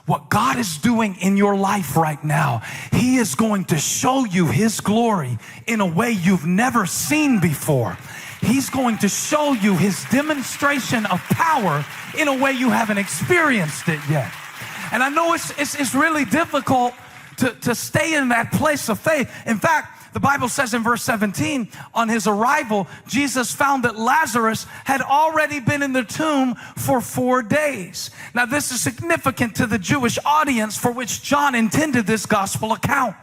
what God is doing in your life right now, He is going to show you His glory in a way you've never seen before. He's going to show you His demonstration of power in a way you haven't experienced it yet. And I know it's really difficult to stay in that place of faith. In fact, the Bible says in verse 17, on His arrival, Jesus found that Lazarus had already been in the tomb for 4 days. Now, this is significant to the Jewish audience for which John intended this gospel account.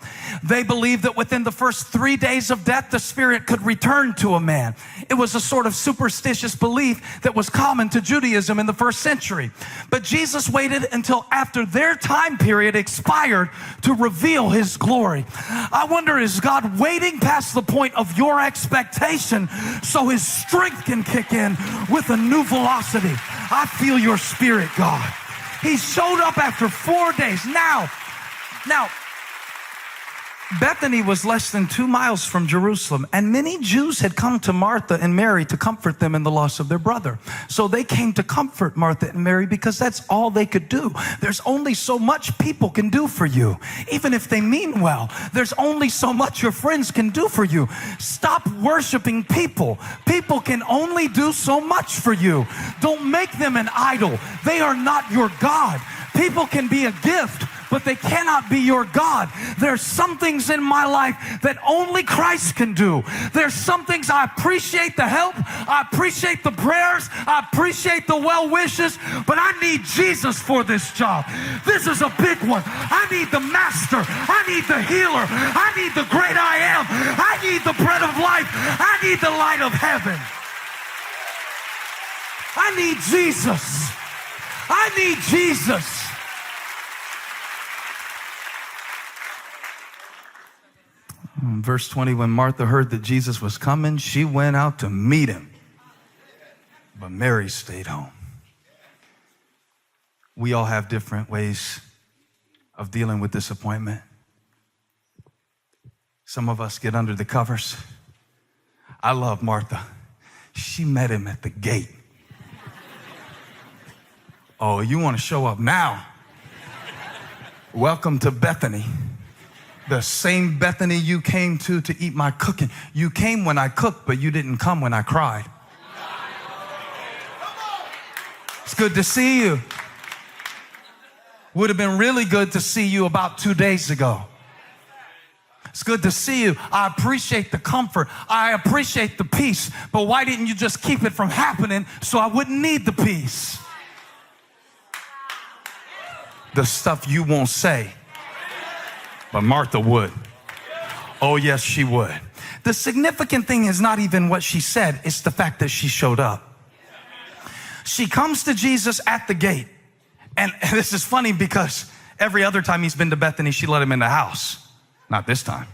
They believed that within the first 3 days of death, the spirit could return to a man. It was a sort of superstitious belief that was common to Judaism in the first century. But Jesus waited until after their time period expired to reveal His glory. I wonder, is God waiting past the point of your expectation so His strength can kick in with a new velocity? I feel your spirit, God. He showed up after 4 days. Now, Bethany was less than 2 miles from Jerusalem, and many Jews had come to Martha and Mary to comfort them in the loss of their brother. So they came to comfort Martha and Mary because that's all they could do. There's only so much people can do for you, even if they mean well. There's only so much your friends can do for you. Stop worshiping people. People can only do so much for you. Don't make them an idol. They are not your God. People can be a gift, but they cannot be your God. There's some things in my life that only Christ can do. There's some things I appreciate the help, I appreciate the prayers, I appreciate the well wishes, but I need Jesus for this job. This is a big one. I need the Master. I need the healer. I need the great I am. I need the bread of life. I need the light of heaven. I need Jesus. I need Jesus. Verse 20, when Martha heard that Jesus was coming, she went out to meet Him. But Mary stayed home. We all have different ways of dealing with disappointment. Some of us get under the covers. I love Martha. She met Him at the gate. Oh, you want to show up now? Welcome to Bethany. The same Bethany you came to eat my cooking. You came when I cooked, but you didn't come when I cried. It's good to see you. Would have been really good to see you about 2 days ago. It's good to see you. I appreciate the comfort. I appreciate the peace. But why didn't you just keep it from happening so I wouldn't need the peace? The stuff you won't say. But Martha would. Oh, yes, she would. The significant thing is not even what she said. It's the fact that she showed up. She comes to Jesus at the gate. And this is funny because every other time He's been to Bethany, she let Him in the house. Not this time.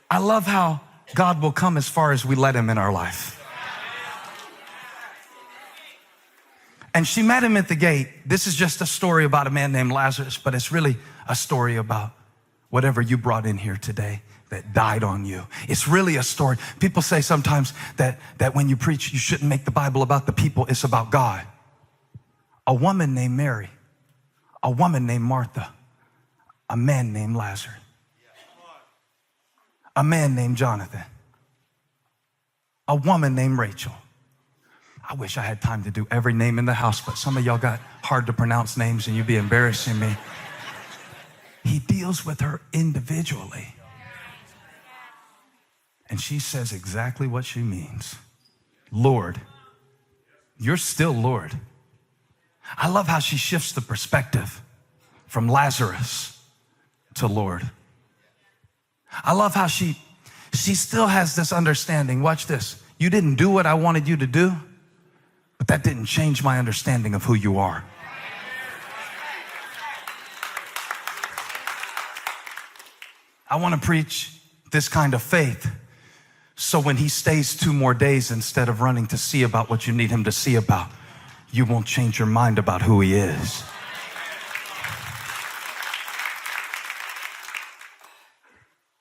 I love how God will come as far as we let Him in our life. And she met Him at the gate. This is just a story about a man named Lazarus, but it's really a story about whatever you brought in here today that died on you. It's really a story. People say sometimes that when you preach, you shouldn't make the Bible about the people. It's about God. A woman named Mary, a woman named Martha, a man named Lazarus, a man named Jonathan, a woman named Rachel. I wish I had time to do every name in the house, but some of y'all got hard to pronounce names and you'd be embarrassing me. He deals with her individually. And she says exactly what she means. Lord, you're still Lord. I love how she shifts the perspective from Lazarus to Lord. I love how she still has this understanding. Watch this. You didn't do what I wanted you to do, but that didn't change my understanding of who you are. I want to preach this kind of faith so when He stays 2 more days, instead of running to see about what you need Him to see about, you won't change your mind about who He is.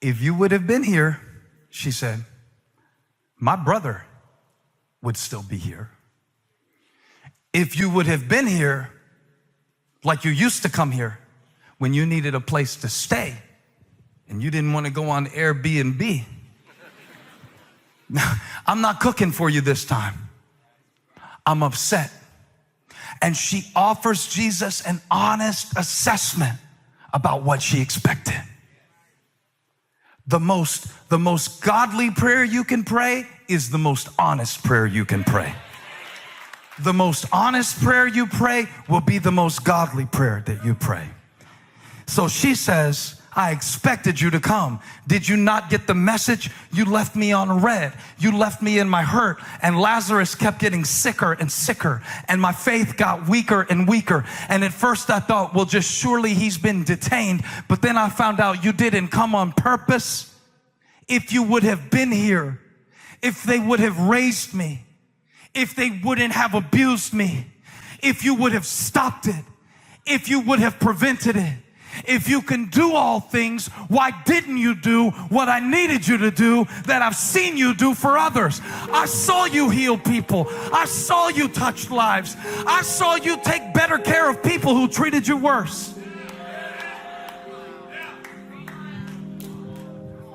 If you would have been here, she said, my brother would still be here. if you would have been here like you used to come here when you needed a place to stay and you didn't want to go on Airbnb. I'm not cooking for you this time. I'm upset. And she offers Jesus an honest assessment about what she expected. The most godly prayer you can pray is the most honest prayer you can pray. The most honest prayer you pray will be the most godly prayer that you pray. So she says, I expected you to come. Did you not get the message? You left me on red. You left me in my hurt. And Lazarus kept getting sicker and sicker. And my faith got weaker and weaker. And at first I thought, well, just surely he's been detained. But then I found out you didn't come on purpose. If you would have been here, if they would have raised me, if they wouldn't have abused me, if you would have stopped it, if you would have prevented it, if you can do all things, why didn't you do what I needed you to do that I've seen you do for others? I saw you heal people. I saw you touch lives. I saw you take better care of people who treated you worse.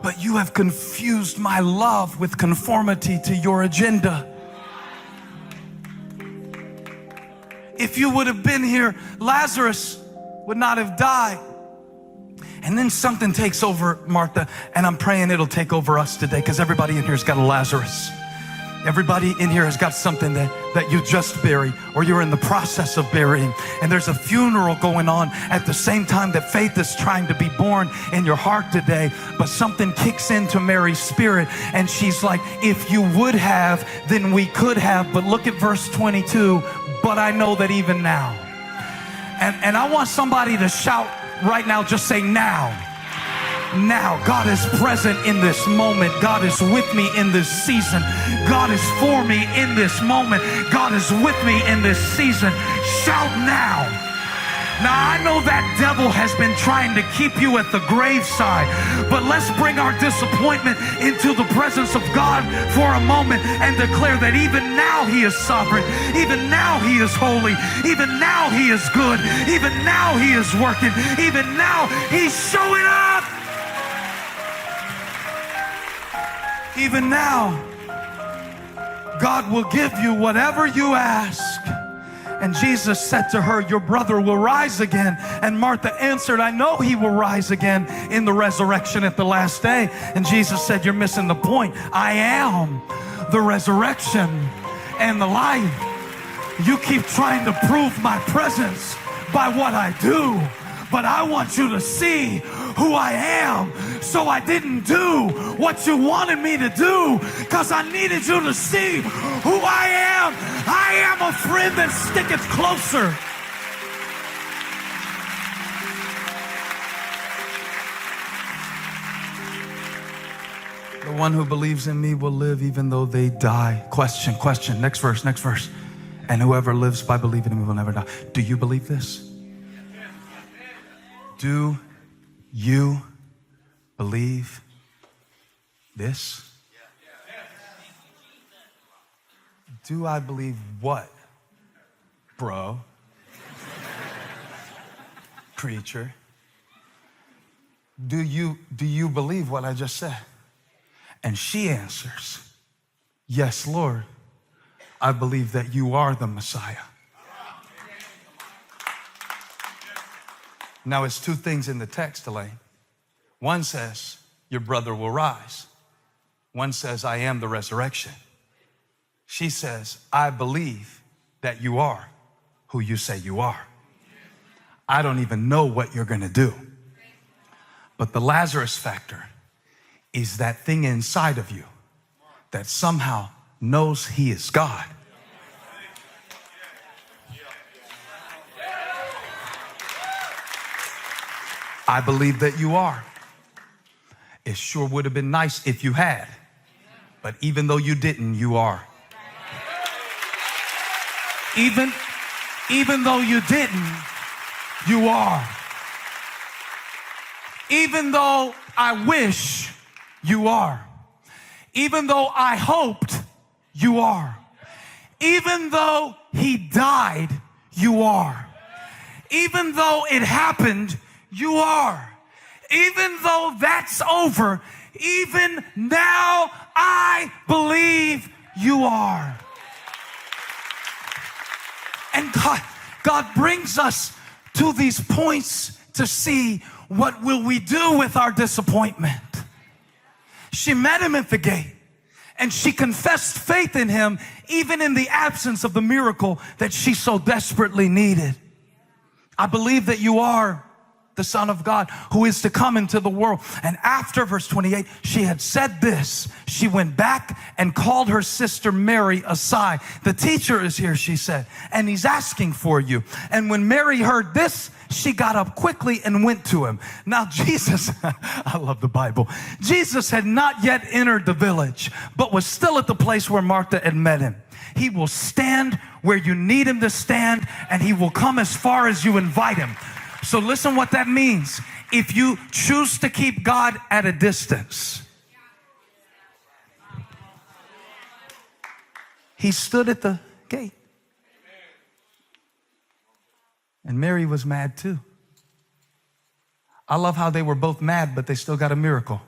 But you have confused my love with conformity to your agenda. If you would have been here, Lazarus would not have died. And then something takes over Martha, and I'm praying it'll take over us today, because everybody in here has got a Lazarus. Everybody in here has got something that you just buried, or you're in the process of burying. And there's a funeral going on at the same time that faith is trying to be born in your heart today. But something kicks into Mary's spirit, and she's like, if you would have, then we could have. But look at verse 22. But I know that even now. And I want somebody to shout right now, just say now. Now. God is present in this moment. God is with me in this season. God is for me in this moment. God is with me in this season. Shout now. Now, I know that devil has been trying to keep you at the graveside, but let's bring our disappointment into the presence of God for a moment and declare that even now He is sovereign, even now He is holy, even now He is good, even now He is working, even now He's showing up. Even now, God will give you whatever you ask. And Jesus said to her, your brother will rise again. And Martha answered, I know he will rise again in the resurrection at the last day. And Jesus said, you're missing the point. I am the resurrection and the life. You keep trying to prove my presence by what I do, but I want you to see who I am. So I didn't do what you wanted me to do, because I needed you to see who I am. I am a friend that sticketh closer. The one who believes in me will live even though they die. Question. Next verse. And whoever lives by believing in me will never die. Do you believe this? Do you believe this? Do I believe what, bro? Preacher. Do you believe what I just said? And she answers, yes, Lord, I believe that you are the Messiah. Now, it's two things in the text, Elaine. One says, your brother will rise. One says, I am the resurrection. She says, I believe that you are who you say you are. I don't even know what you're going to do. But the Lazarus factor is that thing inside of you that somehow knows He is God. I believe that you are. It sure would have been nice if you had. But even though you didn't, you are. Even though you didn't, you are. Even though I wish, you are. Even though I hoped, you are. Even though he died, you are. Even though it happened, you are. Even though that's over, even now I believe you are. And God brings us to these points to see, what will we do with our disappointment? She met him at the gate, and she confessed faith in him even in the absence of the miracle that she so desperately needed. I believe that you are the Son of God who is to come into the world. And after verse 28, she had said this. She went back and called her sister Mary aside. The teacher is here, she said, and he's asking for you. And when Mary heard this, she got up quickly and went to him. Now Jesus, I love the Bible. Jesus had not yet entered the village, but was still at the place where Martha had met him. He will stand where you need him to stand, and he will come as far as you invite him. So listen what that means. If you choose to keep God at a distance, he stood at the gate. And Mary was mad too. I love how they were both mad, but they still got a miracle.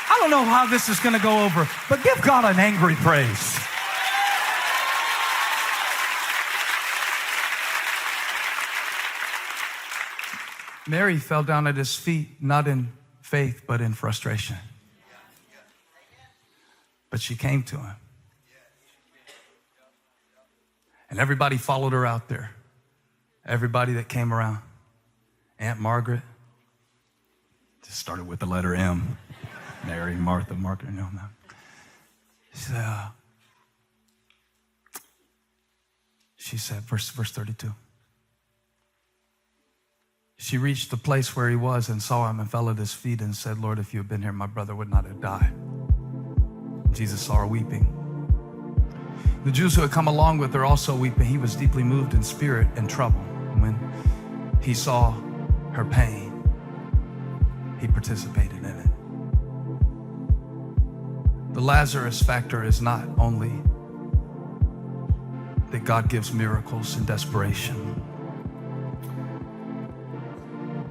I don't know how this is going to go over, but give God an angry praise. Mary fell down at his feet, not in faith, but in frustration. But she came to him. And everybody followed her out there. Everybody that came around. Aunt Margaret. Just started with the letter M. Mary, Martha, Margaret. No. She said, verse 32. She reached the place where he was and saw him and fell at his feet and said, Lord, if you had been here, my brother would not have died. Jesus saw her weeping. The Jews who had come along with her also weeping. He was deeply moved in spirit and troubled. When he saw her pain, he participated in it. The Lazarus factor is not only that God gives miracles in desperation.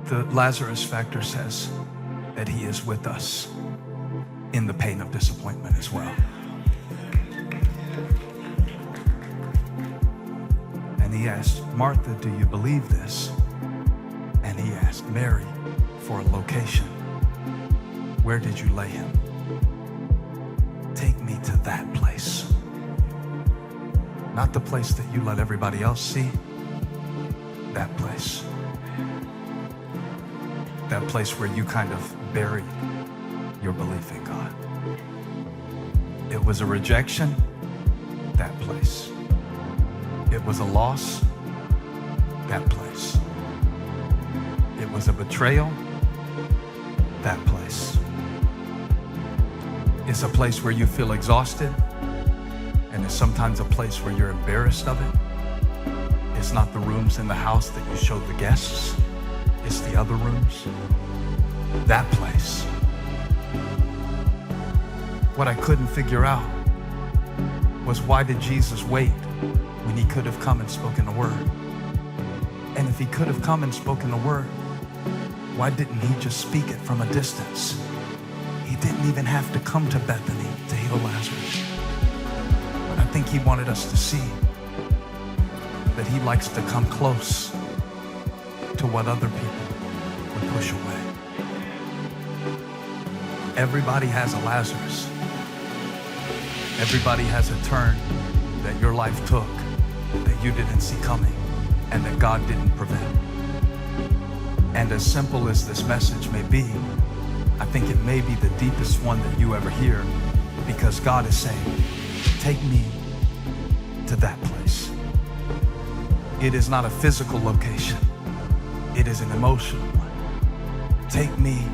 The Lazarus factor says that he is with us in the pain of disappointment as well. And he asked, Martha, do you believe this? And he asked Mary for a location. Where did you lay him? Take me to that place. Not the place that you let everybody else see. That place. That place where you kind of buried your belief in God. It was a rejection. That place. It was a loss. That place. It was a betrayal. That place. It's a place where you feel exhausted, and it's sometimes a place where you're embarrassed of it. It's not the rooms in the house that you showed the guests. It's the other rooms. That place. What I couldn't figure out was, why did Jesus wait when he could have come and spoken a word? And if he could have come and spoken a word, why didn't he just speak it from a distance? He didn't even have to come to Bethany to heal Lazarus. But I think he wanted us to see that he likes to come close to what other people would push away. Everybody has a Lazarus. Everybody has a turn that your life took that you didn't see coming and that God didn't prevent. And as simple as this message may be, I think it may be the deepest one that you ever hear, because God is saying, take me to that place. It is not a physical location. It is an emotional one. Take me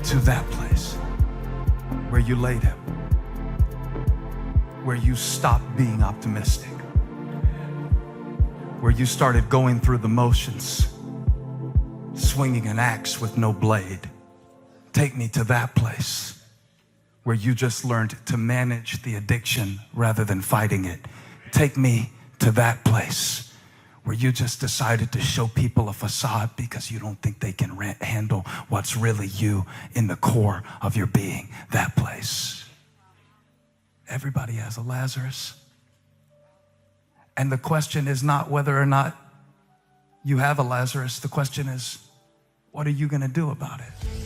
to that place where you laid him, where you stopped being optimistic, where you started going through the motions, swinging an axe with no blade. Take me to that place where you just learned to manage the addiction rather than fighting it. Take me to that place where you just decided to show people a facade because you don't think they can handle what's really you in the core of your being. That place. Everybody has a Lazarus. And the question is not whether or not you have a Lazarus. The question is, what are you going to do about it?